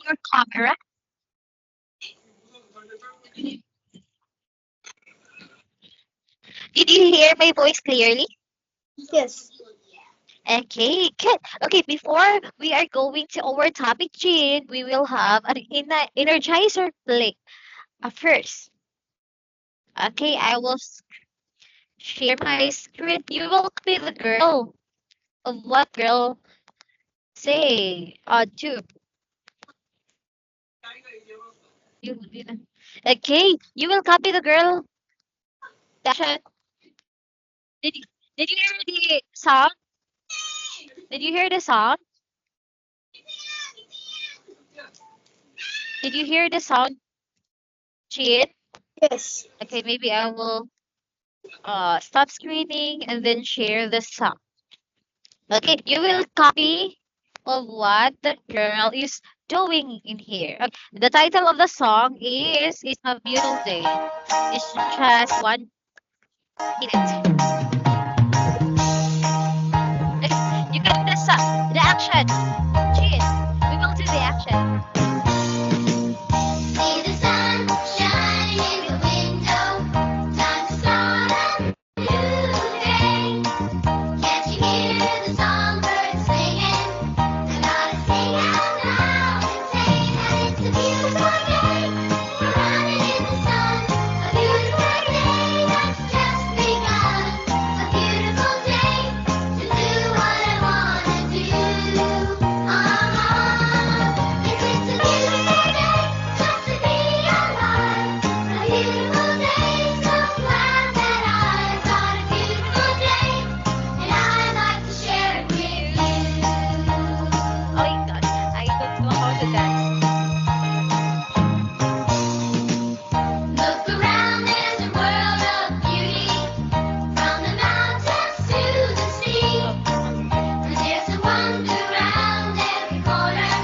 your camera. Did you hear my voice clearly? Yes. Okay, good. Okay, before we are going to our topic, Jean, we will have an energizer play first. Okay, I will share my screen. You will be the girl of what girl say. Do okay, you will copy the girl. Dasha, did you did you hear the song? Did you hear the song? Did you hear the song, Jean? Yes. Okay, maybe I will stop screening and then share the song. Okay, you will copy of what the girl is doing in here. Okay, the title of the song is "It's a Beautiful Day." It's just 1 minute. Okay, you get the action. Cheers. We will do the action. See the sun shining in the window. Time to start a new day. Can't you hear the songbirds singing? They gotta sing out loud and say that it's a beautiful day. We're running in the sun. A beautiful day that's just begun. A beautiful day to do what I wanna do. Yes, it's a beautiful day just to be alive. A beautiful day, so glad that I've got a beautiful day, and I'd like to share it with you. Oh my god, I don't know how to dance. Look around, there's a world of beauty, from the mountains to the sea. And there's a wonder around every corner,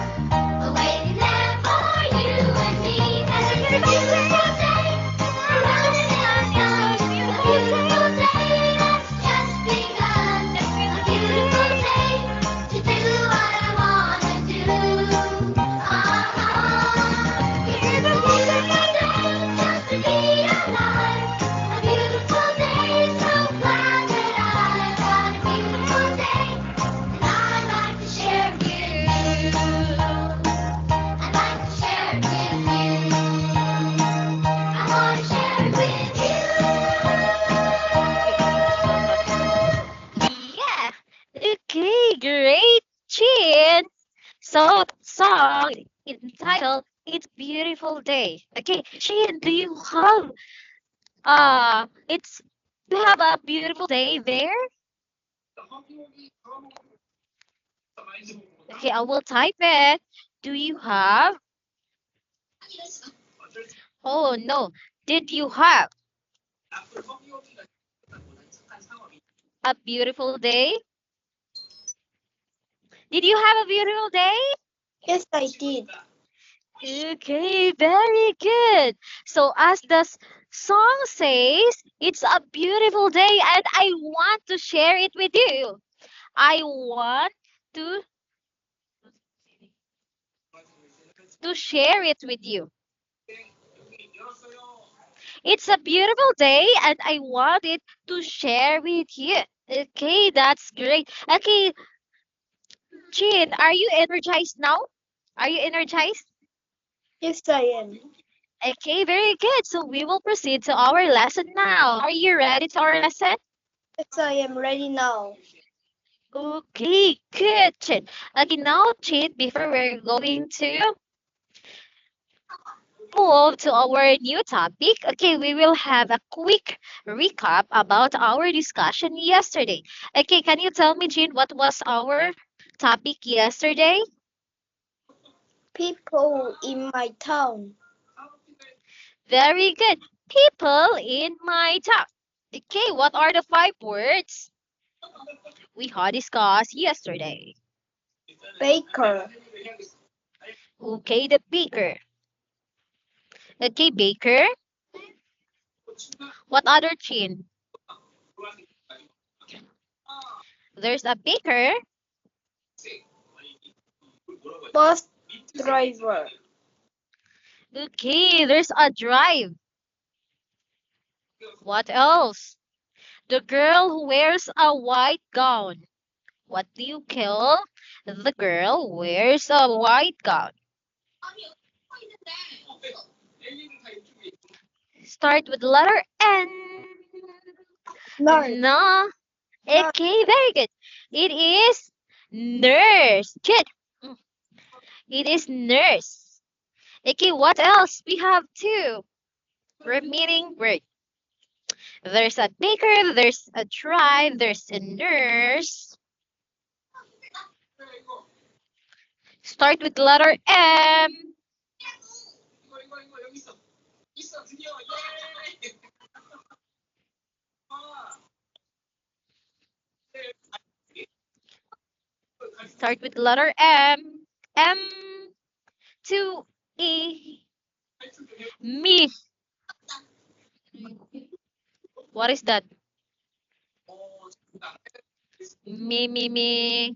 waiting there for you and me. And it's a beautiful day, we're running in the sun. A beautiful day that's just begun. A beautiful day to do what I wanna do. It's a beautiful day just to be alive. A beautiful day, so glad that I've got a beautiful day, and I'd like to share it with you. I'd like to share it with you. I wanna share it with Yeah. Okay, great, Chin. So, song entitled "It's Beautiful Day." Okay, Chin, do you have it's do you have a beautiful day there? Okay, I will type it. Do you have? Oh no. Did you have a beautiful day? Did you have a beautiful day? Yes, I did. Okay, very good. So as the song says, it's a beautiful day and I want to share it with you. I want to share it with you. It's a beautiful day and I want it to share with you. Okay, that's great. Okay, Chin, are you energized now? Are you energized? Yes, I am. Okay, very good. So we will proceed to our lesson now. Are you ready to our lesson? Yes, I am ready now. Okay, good, Chin. Okay, now, Chin, before we're going to move to our new topic, okay, we will have a quick recap about our discussion yesterday. Okay, can you tell me, Chin, what was our topic yesterday? People in my town. Very good. People in my town. Okay, what are the 5 words we had discussed yesterday? Baker. Okay, the baker. Okay, baker. What other Chin? There's a baker. Post Driver. Okay, there's a drive. What else? The girl who wears a white gown. What do you call the girl who wears a white gown? Start with the letter N. Nurse. No. Okay, very good. It is nurse. Good. Mm, it is nurse. Okay, what else? We have two repeating words. There's a baker, there's a drive, there's a nurse. Start with the letter M. Start with the letter M. M to E. Me. What is that? Me.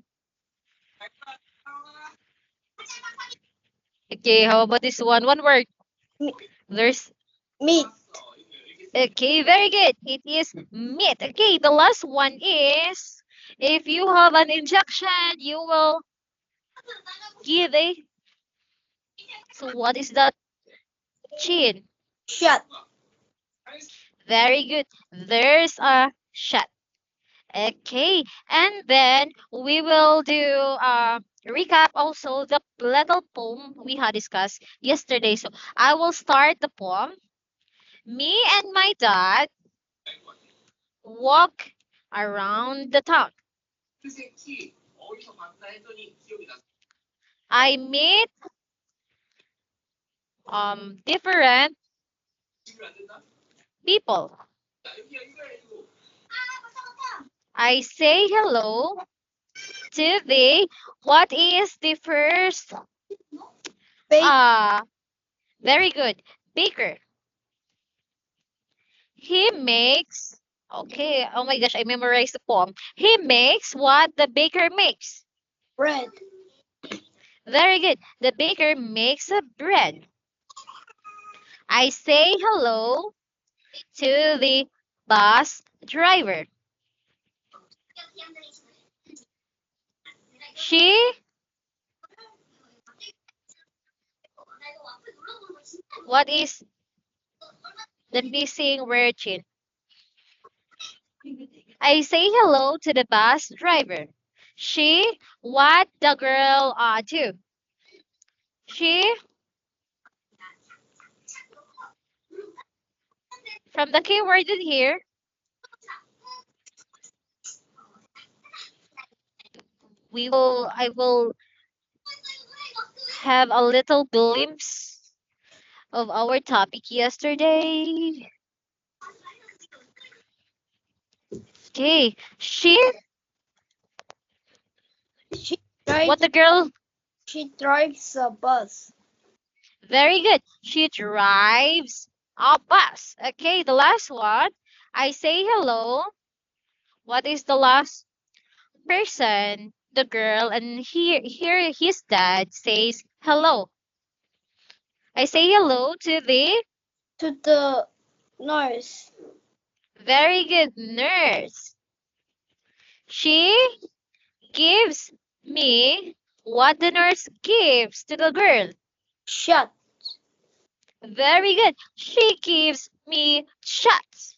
Okay, how about this one? One word. Me- There's Meat. okay, very good. It is meat. Okay, the last one is if you have an injection, you will give a. So what is that? Chin. Shut. Very good. There's a shot. Okay, and then we will do recap also the little poem we had discussed yesterday. So I will start the poem. Me and my dad walk around the town. I meet different people. I say hello to the what is the first Bake. very good baker. He makes okay, oh my gosh, I memorized the poem. He makes what the baker makes. Bread. Very good. The baker makes a bread. I say hello to the bus driver. She what is the missing word Chin? I say hello to the bus driver. She what the girl do? She from the keyword in here. I will have a little glimpse of our topic yesterday. Okay, she She what drives. the girl She drives a bus. very good. She drives a bus. Okay, the last one. I say hello. What is the last person? The girl and here his dad says hello. I say hello to the To the nurse. very good nurse. She gives me what the nurse gives to the girl. Shut. Very good. She gives me shots.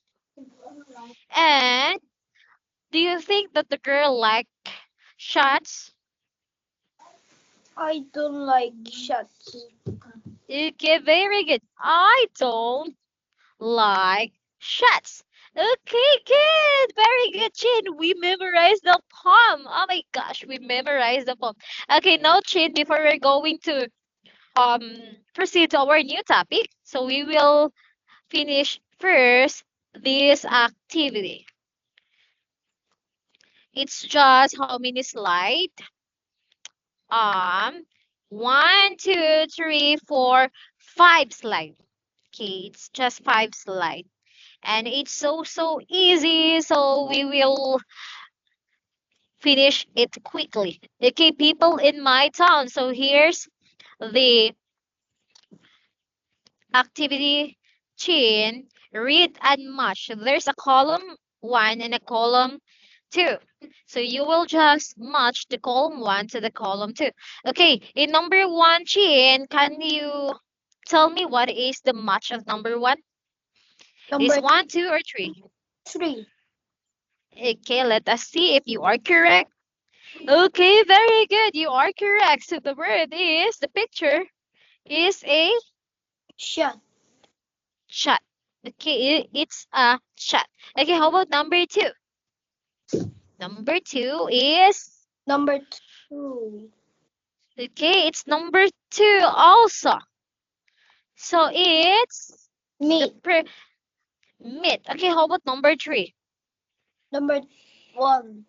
And do you think that the girl like shots? I don't like shots. Okay, very good. I don't like shots. Okay, good. Very good, Chin. We memorized the poem. Oh my gosh, we memorized the poem. Okay, now Chin, before we're going to proceed to our new topic, so we will finish first this activity. It's just how many slides? Um, 1, 2, 3, 4, 5 slides. Okay, it's just 5 slides. And it's so easy, so we will finish it quickly. Okay, people in my town. So here's the activity, Chin, read and match. There's a column 1 and a column 2. So you will just match the column 1 to the column 2. Okay, in number 1, Chin, can you tell me what is the match of number 1? Is Number 1, 2, or 3? 3. Okay, let us see if you are correct. Okay, very good. You are correct. So the word is, the picture is a Shut. shot. Okay, it's a shot. Okay, how about number 2? Number 2 is, Number 2. okay, it's number 2 also. So it's Meat. meat. Okay, how about number 3? Number 1.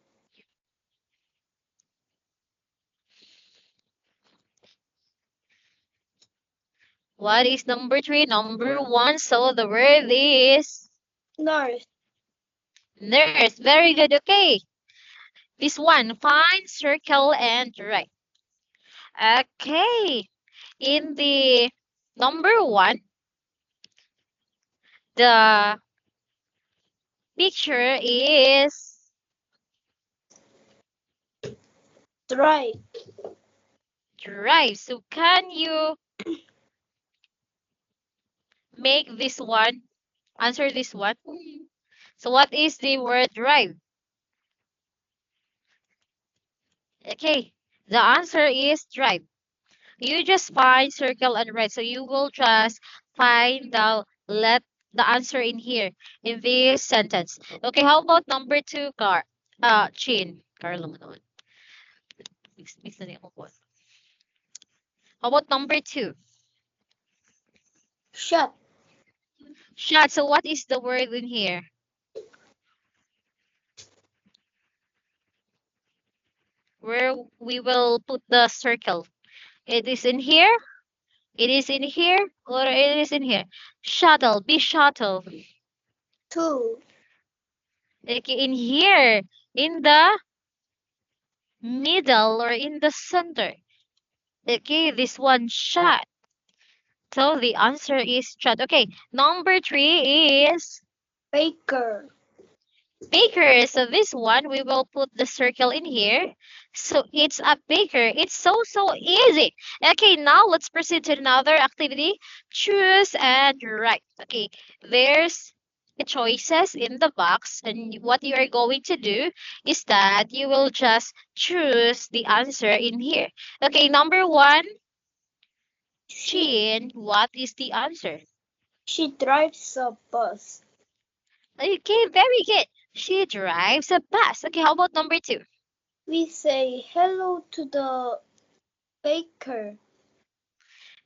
What is number 3? Number 1. So the word is Nurse. nurse. Very good. Okay. This one, find, circle, and write. Okay. In the number 1, the picture is Drive. drive. So can you make this one, answer this one? So what is the word drive? Okay, the answer is drive. You just find, circle, and write. So you will just find the answer in here in this sentence. Okay, how about number 2, Chin? Carlo Manoan. Mix na niya ako. How about number 2? Shut. Shot. So what is the word in here? Where we will put the circle. It is in here, it is in here, or it is in here. Shuttle, be shuttle. 2. Okay, in here, in the middle or in the center. Okay, this one shot. So the answer is shot. Okay, number 3 is Baker. baker. So this one, we will put the circle in here. So it's a baker. It's so easy. Okay, now let's proceed to another activity. Choose and write. Okay, there's choices in the box, and what you are going to do is that you will just choose the answer in here. Okay, number 1, Chin, what is the answer? She drives a bus. Okay, very good. She drives a bus. Okay, how about number 2? We say hello to the baker.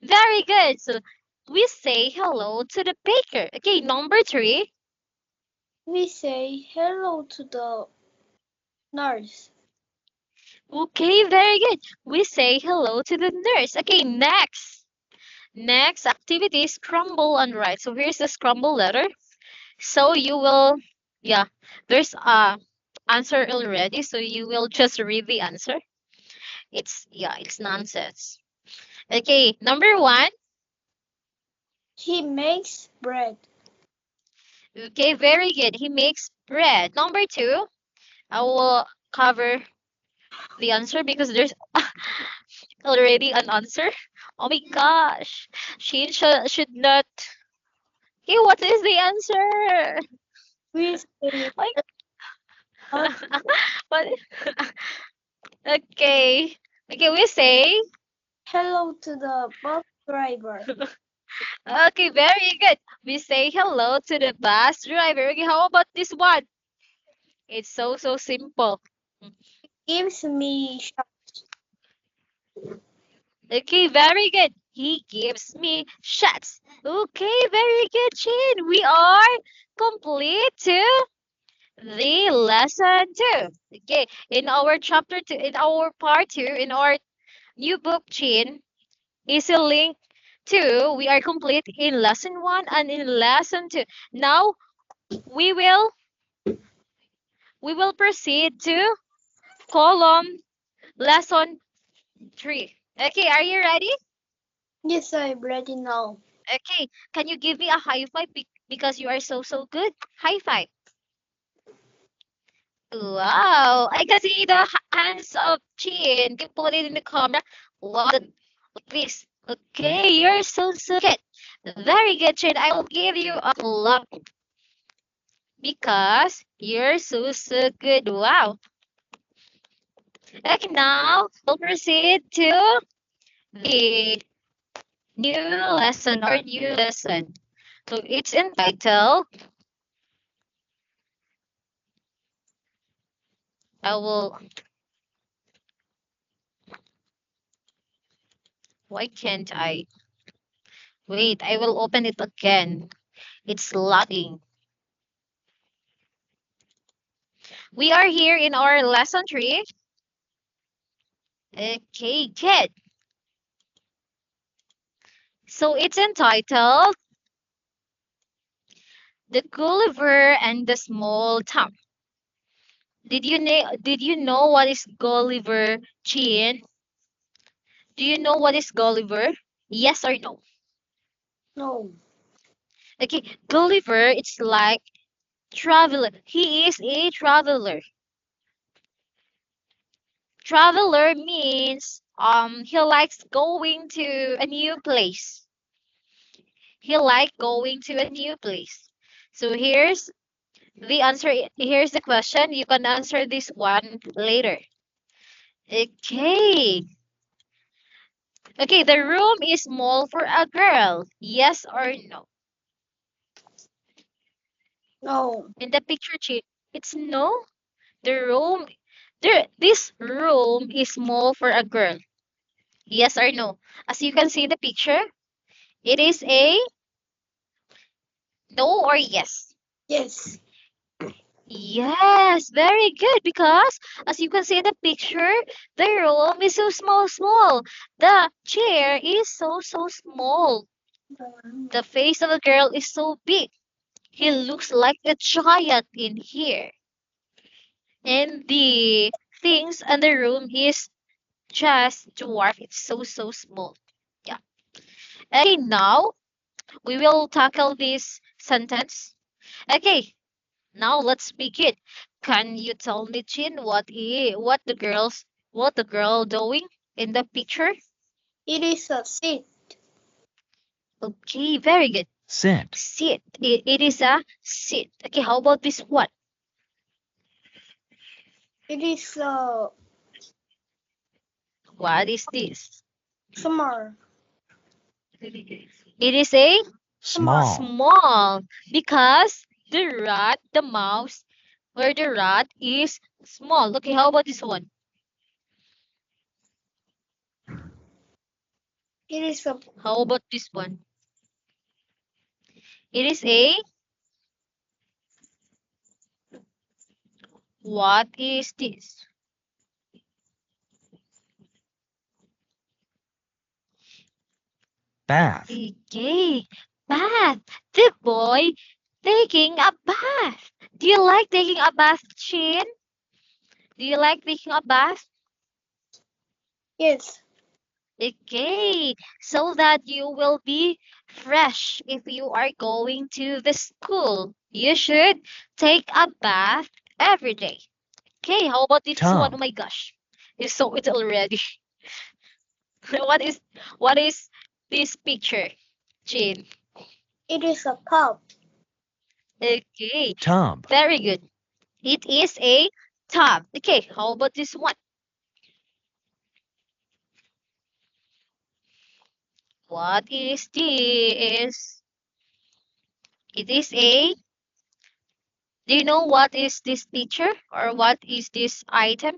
Very good. So we say hello to the baker. Okay, number 3. We say hello to the nurse. Okay, very good. We say hello to the nurse. Okay, next. Next activity is scramble and write. So here's the scramble letter. So you will, yeah, there's a answer already. So you will just read the answer. It's nonsense. Okay, number 1. He makes bread. Okay, very good. He makes bread. Number 2, I will cover the answer because there's already an answer. Oh my gosh. She should not. Okay, what is the answer? We say Like, What? what? Okay. Okay, we say. hello to the bus driver. Okay, very good. We say hello to the bus driver. Okay, how about this one? It's so simple. Gives me shots. Okay, very good. He gives me shots. Okay, very good, Chin. We are complete to the lesson 2. Okay, in our chapter 2, in our part 2, in our new book, Chin, Easy Link 2, we are complete in lesson 1 and in lesson 2. Now, we will proceed to column lesson 3. Okay, are you ready? Yes, I'm ready now. Okay, can you give me a high five because you are so good? High five. Wow, I can see the hands of Chin. Can you put it in the camera? Wow, like this. Okay, you're so good. Very good, Chin. I will give you a clap because you're so good. Wow. Okay, now we'll proceed to the new lesson or new lesson. So it's entitled, I will, why can't I? Wait, I will open it again. It's lagging. We are here in our lesson 3. Okay, good. So it's entitled The Gulliver and the Small Town. Did you know what is Gulliver, Chin? Do you know what is Gulliver? Yes or no? No. Okay, Gulliver, it's like traveler. He is a traveler. Traveler means he likes going to a new place. He like going to a new place. So here's the answer. Here's the question. You can answer this one later. Okay. Okay, the room is small for a girl. Yes or no? No. In the picture, it's no. The room, this room is small for a girl. Yes or no? As you can see the picture, it is a no or yes. Yes. Yes, very good. Because as you can see in the picture, the room is so small. The chair is so small. The face of the girl is so big. He looks like a giant in here. And the things in the room is just dwarf. It's so small. Yeah. Okay, now we will tackle this sentence. Okay, now let's begin. Can you tell me, Chin, what the girl doing in the picture? It is a seat. Okay, very good. Sit. Sit. It is a sit. Okay, how about this one? It is a What is this? summer. It is a Small. small because the mouse or the rat is small. Okay, how about this one? It is a How about this one? It is a what is this? Bath. Okay, bath. The boy taking a bath. Do you like taking a bath, Chin? Do you like taking a bath? yes. Okay, so that you will be fresh if you are going to the school. You should take a bath every day. Okay, how about this one? Oh Tub. my gosh, you saw it already. What is what is this picture, Chin? It is a cup. Okay, Tub. very good. It is a tub. Okay, how about this one? What is this? It is a. Do you know what is this picture or what is this item?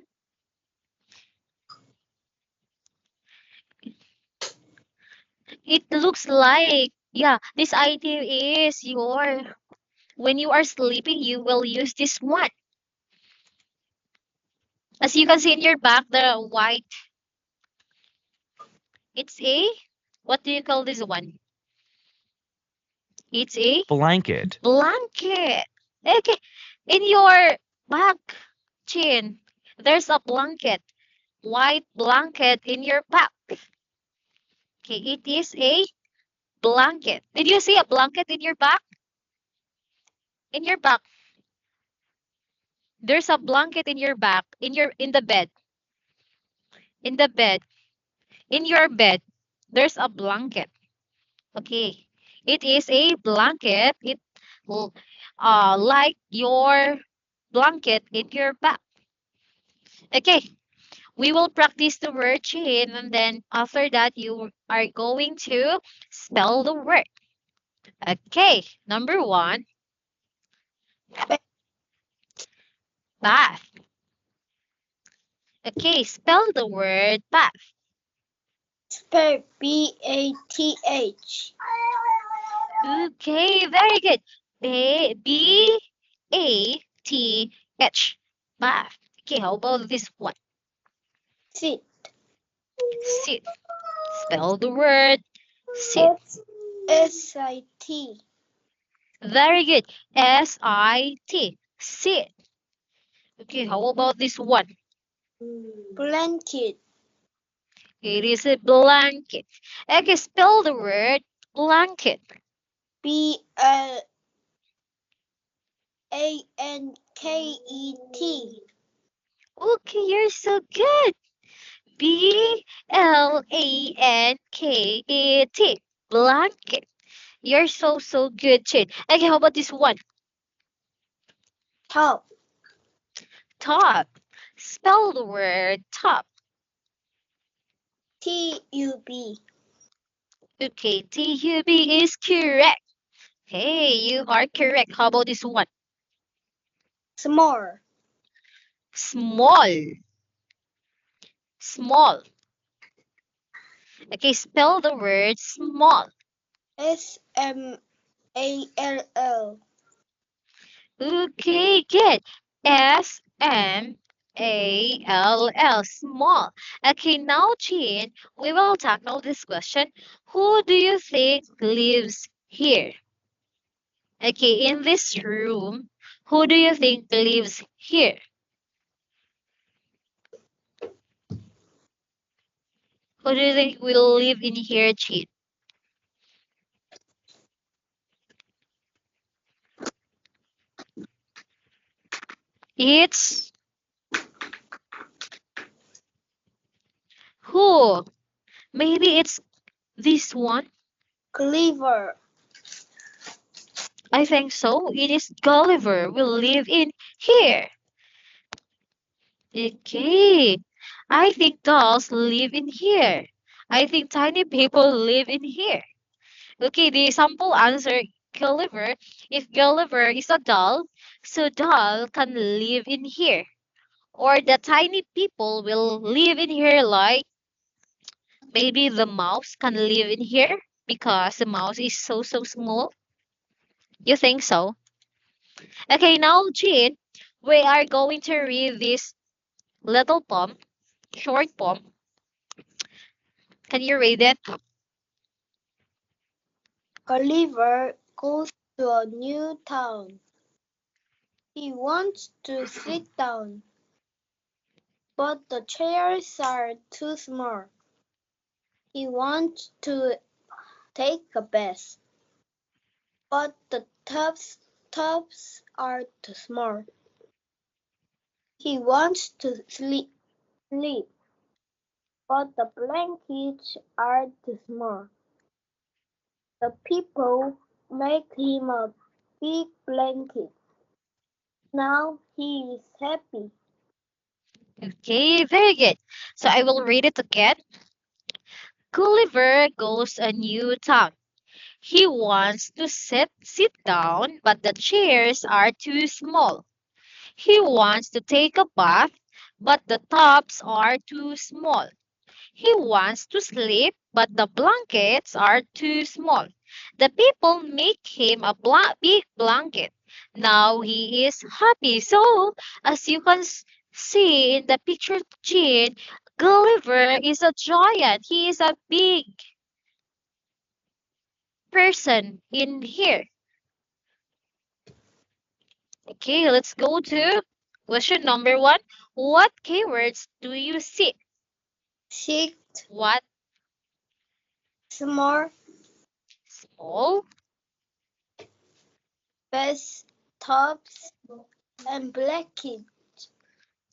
It looks like, yeah, this item is your. When you are sleeping, you will use this one. As you can see in your back, the white. It's a. What do you call this one? It's a Blanket. blanket. Okay, in your back, Chin, there's a blanket, white blanket in your back. Okay, it is a blanket. Did you see a blanket in your back? In your back. There's a blanket in your back, in the bed. In the bed. In your bed. There's a blanket. Okay. It is a blanket. It like your blanket in your back. Okay. We will practice the word chain, and then after that you are going to spell the word. Okay. Number 1, bath. Okay, spell the word bath. Spell B-A-T-H. Okay, very good. B-A-T-H. Bath. Okay, how about this one? Sit. Sit. Spell the word sit. S-I-T. Very good. S-I-T. Sit. Okay, how about this one? Blanket. It is a blanket. Okay, spell the word blanket. B-L-A-N-K-E-T. Okay, you're so good. B-L-A-N-K-E-T. Blanket. You're so good, Chin. Okay, how about this one? Top. Top. Spell the word top. T-U-B. Okay, T-U-B is correct. Hey, you are correct. How about this one? Small. Small. Small. Okay, spell the word small. S-M-A-L-L. Okay, good. S-M-A-L-L. Small. Okay, now, Chin, we will tackle this question. Who do you think lives here? Okay, in this room, who do you think lives here? Who do you think will live in here, Chin? It's who? Maybe it's this one. Cleaver. I think so. It is Gulliver will live in here. Okay. I think dolls live in here. I think tiny people live in here. Okay, the sample answer Gulliver. If Gulliver is a doll, so doll can live in here. Or the tiny people will live in here like maybe the mouse can live in here because the mouse is so small. You think so? Okay, now Jean, we are going to read this little poem, short poem. Can you read it? Gulliver goes to a new town. He wants to sit down, but the chairs are too small. He wants to take a bath, but the tubs are too small. He wants to sleep, but the blankets are too small. The people make him a big blanket. Now he is happy. Okay, very good. So I will read it again. Gulliver goes a new town. He wants to sit down, but the chairs are too small. He wants to take a bath, but the tubs are too small. He wants to sleep, but the blankets are too small. The people make him a big blanket. Now he is happy. So, as you can see in the picture, Jean, Gulliver is a giant. He is a big person in here. Okay, let's go to question number 1. What keywords do you see? Sit, What Small Small. best tops and blanket.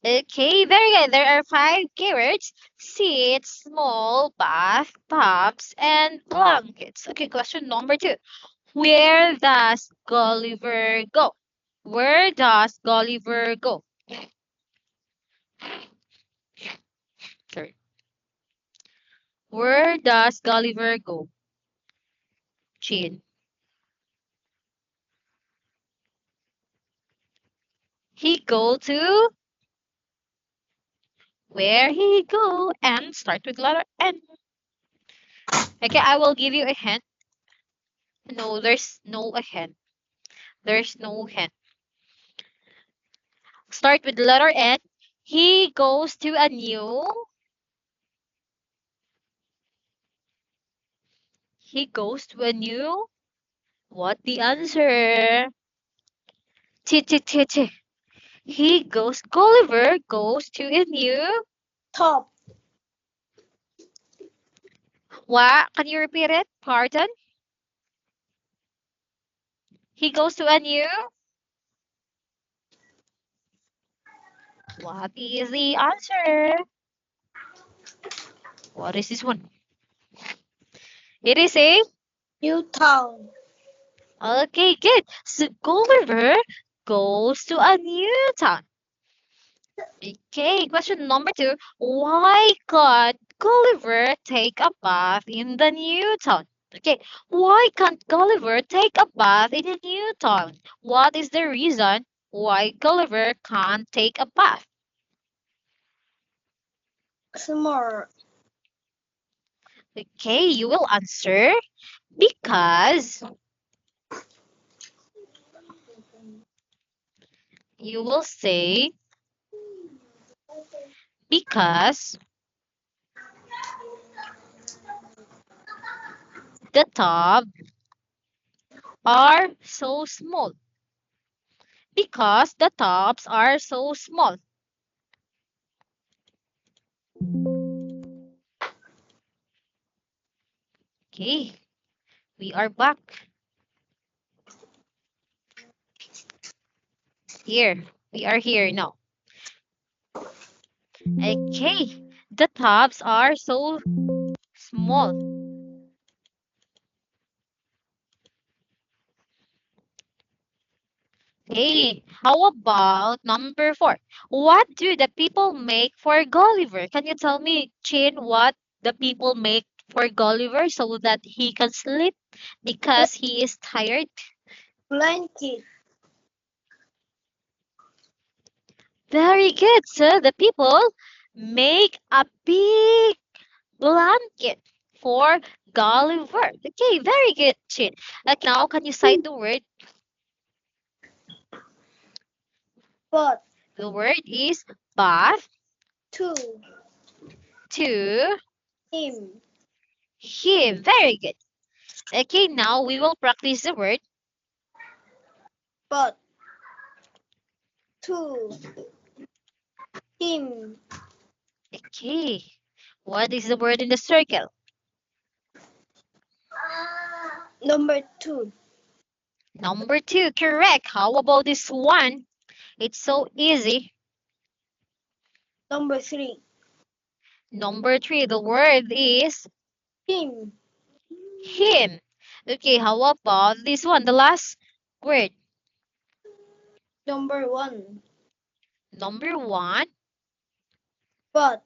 Okay, very good. There are 5 keywords: seats, small, bath, tops, and blankets. Okay, question number 2. Where does Gulliver go? Where does Gulliver go? Sorry. Where does Gulliver go? Chin. He go to where he go and start with letter N. Okay, I will give you a hint. No, there's no a hint. There's no hint. Start with letter N. He goes to a new. He goes to a new. What the answer? T. He goes. Gulliver goes to a new. Top. What? Can you repeat it? Pardon? He goes to a new. What is the answer? What is this one? It is a. New town. Okay, good. So Gulliver goes to a new town. Okay, question number 2. Why can't Gulliver take a bath in the new town? Okay, why can't Gulliver take a bath in the new town? What is the reason why Gulliver can't take a bath? Small. Okay, you will answer because you will say because the tub are so small. Because the tubs are so small. Okay, we are back. Here, we are here now. Okay, the tubs are so small. Okay, how about number 4? What do the people make for Gulliver? Can you tell me, Chin, what the people make for Gulliver so that he can sleep because he is tired? Blanket. Very good. So the people make a big blanket for Gulliver. Okay, very good, Chin. Now, can you cite the word? But. The word is bath To. to Him. him. Very good. Okay, now we will practice the word. But. To. Him. Okay, what is the word in the circle? Number 2. Number 2, correct. How about this one? It's so easy. Number 3. Number 3, the word is Him. him. Okay, how about this one? The last word. Number 1. Number 1, But.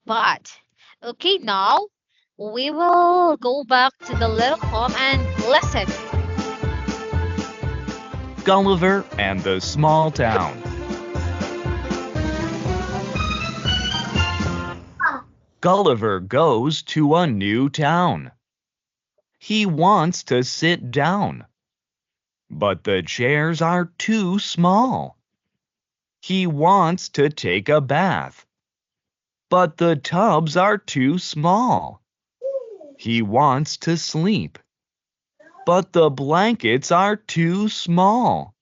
but. Okay, now we will go back to the little poem and listen. Gulliver and the Small Town. Gulliver goes to a new town. He wants to sit down, but the chairs are too small. He wants to take a bath, but the tubs are too small. He wants to sleep, but the blankets are too small.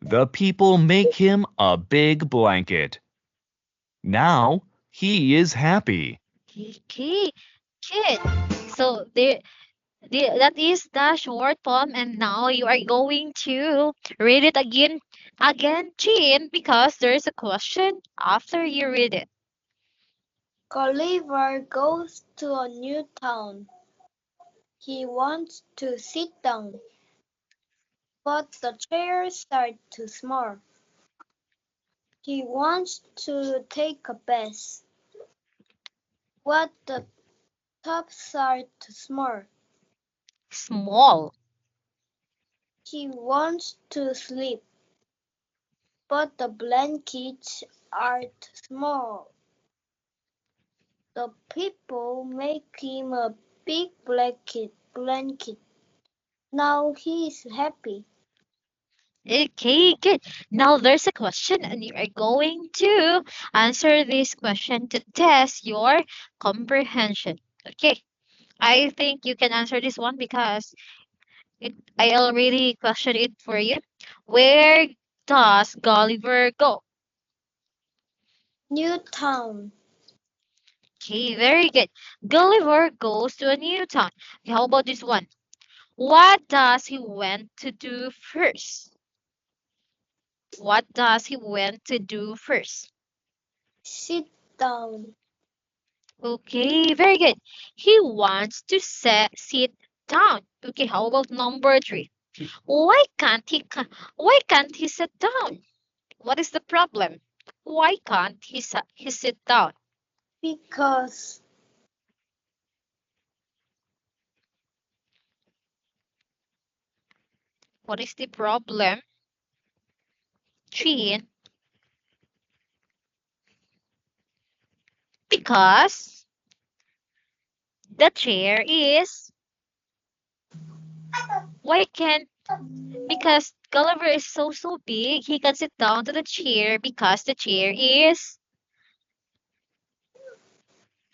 The people make him a big blanket. Now he is happy. Okay, kid. So that is the short poem, and now you are going to read it again, Chin, because there's a question after you read it. Gulliver goes to a new town. He wants to sit down, but the chairs are too small. He wants to take a bath, but the tubs are too small. Small. He wants to sleep, but the blankets are too small. The people make him a big blanket. Now he is happy. Okay, good. Now there's a question, and you are going to answer this question to test your comprehension. Okay, I think you can answer this one because I already questioned it for you. Where does Gulliver go? New town. Okay, very good. Gulliver goes to a new town. Okay, how about this one? What does he went to do first? What does he went to do first? Sit down. Okay, very good. He wants to sit down. Okay, how about number three? Why can't he sit down? What is the problem? Why can't he sit down? Because What is the problem? Three, because the chair is why can't because Gulliver is so big he can sit down to the chair because the chair is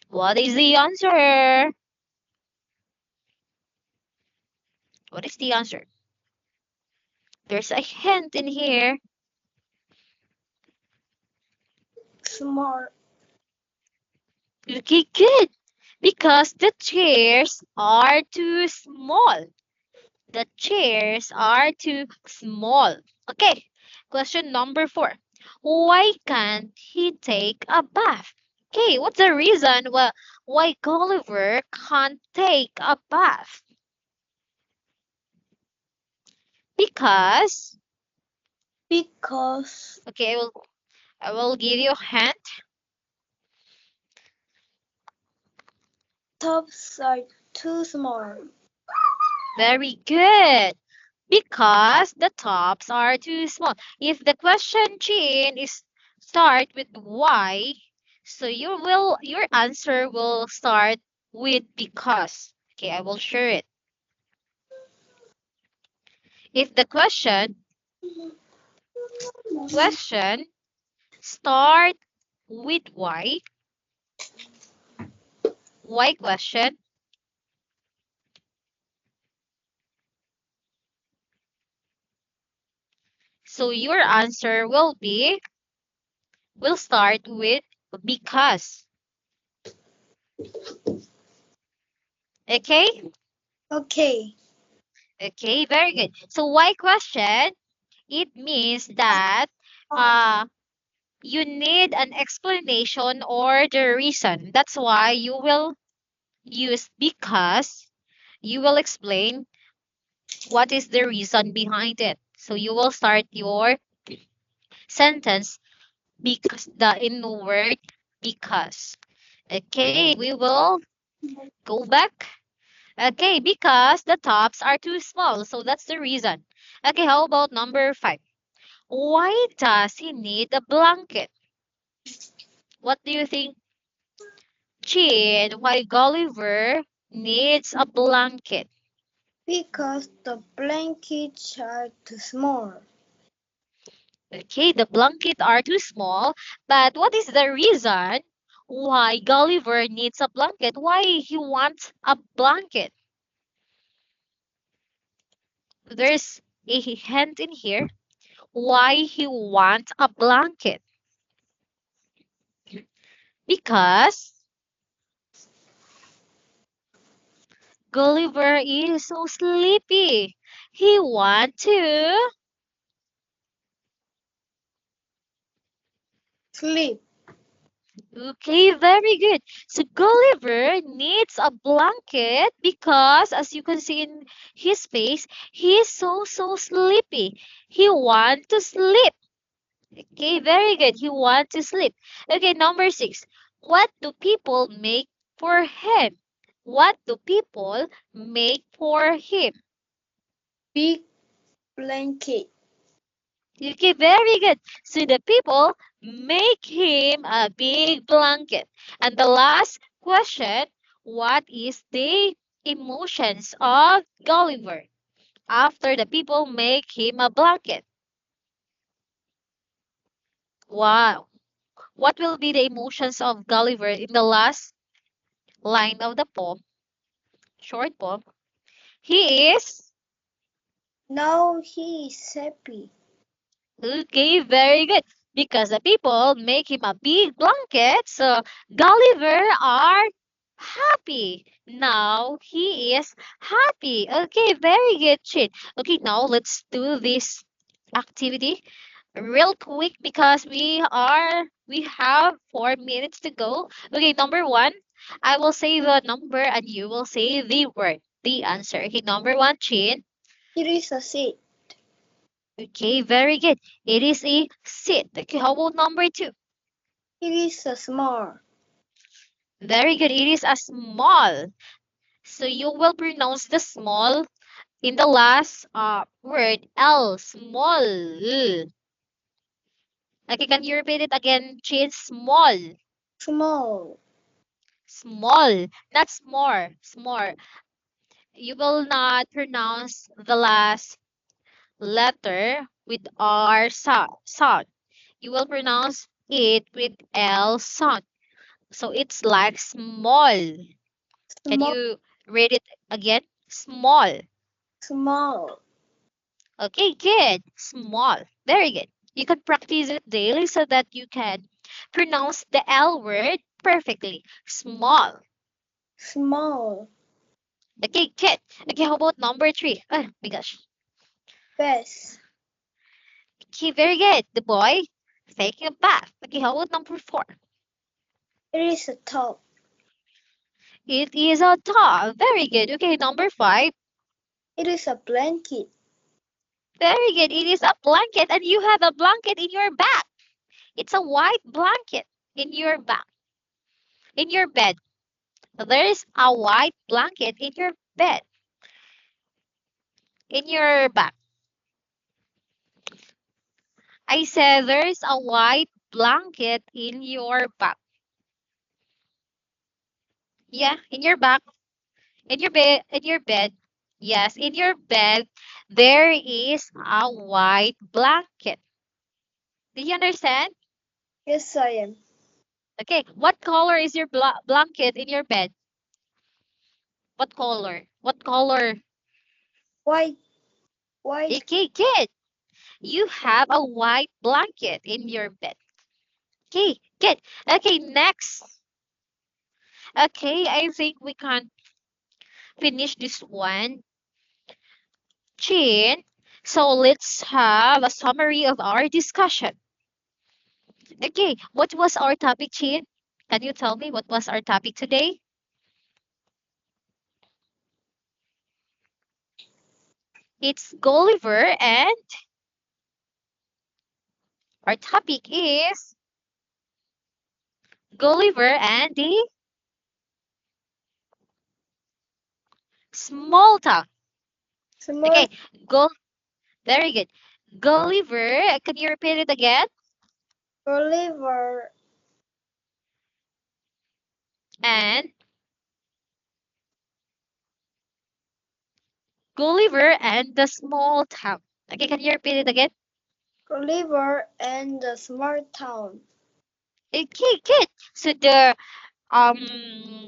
what is the answer? What is the answer? There's a hint in here. small. Okay, good. Because the chairs are too small. The chairs are too small. Okay, question number four. Why can't he take a bath? Okay, what's the reason why Gulliver can't take a bath? Because, Because okay, I will give you a hint. tubs are too small. Very good. Because the tops are too small. If the question chain is start with why, so your answer will start with because. Okay, I will share it. If the question start with why question, so your answer will start with because. Okay? Okay. Okay, very good. So why question? It means that uh you need an explanation or the reason. That's why you will use because you will explain what is the reason behind it. So you will start your sentence because the in the word because. Okay, we will go back. Okay, because the tops are too small. So that's the reason. Okay, how about number five? Why does he need a blanket? What do you think, Chin? Why Gulliver needs a blanket? Because the blankets are too small. Okay, the blanket are too small, but what is the reason why Gulliver needs a blanket? Why he wants a blanket? There's a hint in here. Why he wants a blanket? Because Gulliver is so sleepy. He want to. Sleep. Okay, very good. So Gulliver needs a blanket because, as you can see in his face, he is so sleepy. He want to sleep. Okay, very good. He want to sleep. Okay, number 6. What do people make for him? What do people make for him? Big blanket. Okay, very good. So the people make him a big blanket. And the last question, what is the emotions of Gulliver after the people make him a blanket? Wow. What will be the emotions of Gulliver in the last line of the poem, short poem? He is Now he is happy. okay, very good. Because the people make him a big blanket, so Gulliver are happy. Now he is happy. Okay, very good, Chin. Okay, now let's do this activity real quick because we have 4 minutes to go. Okay, number one, I will say the number and you will say the word, the answer. Okay, number one, Chin. It is a seat. Okay, very good. It is a sit. Okay, how about number two? It is a small. Very good. It is a small. So you will pronounce the small in the last word L. Small. Okay, can you repeat it again? Chin, small. Small. Small. Not small. Small. You will not pronounce the last letter with R sound. You will pronounce it with L sound. So it's like small. Can Small. you read it again? Small. Small. Okay, good. Small. Very good. You can practice it daily so that you can pronounce the L word perfectly. Small. Small. Okay, good. Okay, how about number three? Oh my gosh. Best. Okay, very good. The boy taking a bath. Okay, how about number four? It is a top. It is a dog. Very good. Okay, number five. It is a blanket. Very good. It is a blanket, and you have a blanket in your back. It's a white blanket in your back, in your bed. There is a white blanket in your bed, in your back. I said there's a white blanket in your back. Yeah, in your back, in your bed, in your bed. Yes, in your bed, there is a white blanket. Do you understand? Yes, I am. Okay, what color is your blanket in your bed? What color? What color? White. White. Okay, good. You have a white blanket in your bed. Okay, good. Okay, next. Okay, I think we can finish this one. Chin. So let's have a summary of our discussion. Okay, what was our topic, Chin? Can you tell me what was our topic today? It's Gulliver, and our topic is Gulliver and the small town. Small. Okay, go. Very good. Gulliver, can you repeat it again? Gulliver. And Gulliver and the small town. Okay, can you repeat it again? Gulliver and the small town. Okay, good. So the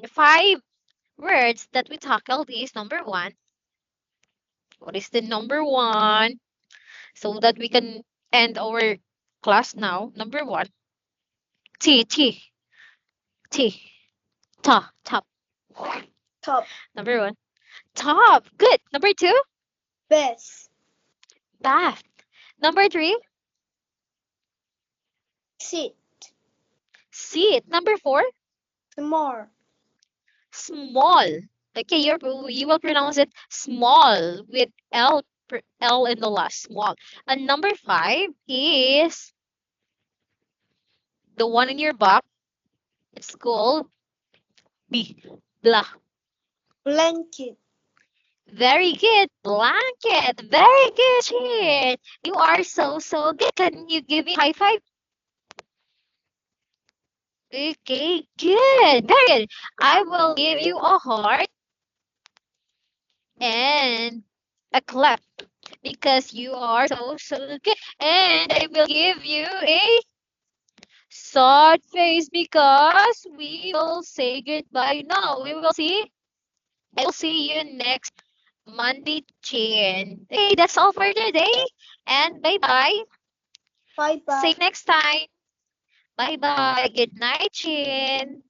five words that we tackled is number one. What is the number one? So that we can end our class now. Number one. T T T ta top. Top. Number one. Top. Good. Number 2, Best. bath. Number 3, Sit. seat. Number 4, Small. small. Okay, you will pronounce it small with L in the last, small. And number 5 is the one in your back. It's called B. Blah. Blanket. Very good. Blanket. Very good, Chin. You are so good. Can you give me a high five? Okay, good. Very good. I will give you a heart and a clap because you are so good. And I will give you a sad face because we will say goodbye now. I will see you next Monday, Chin. Okay, that's all for today. And bye-bye. Bye bye. See you next time. Bye-bye. Good night, Chin.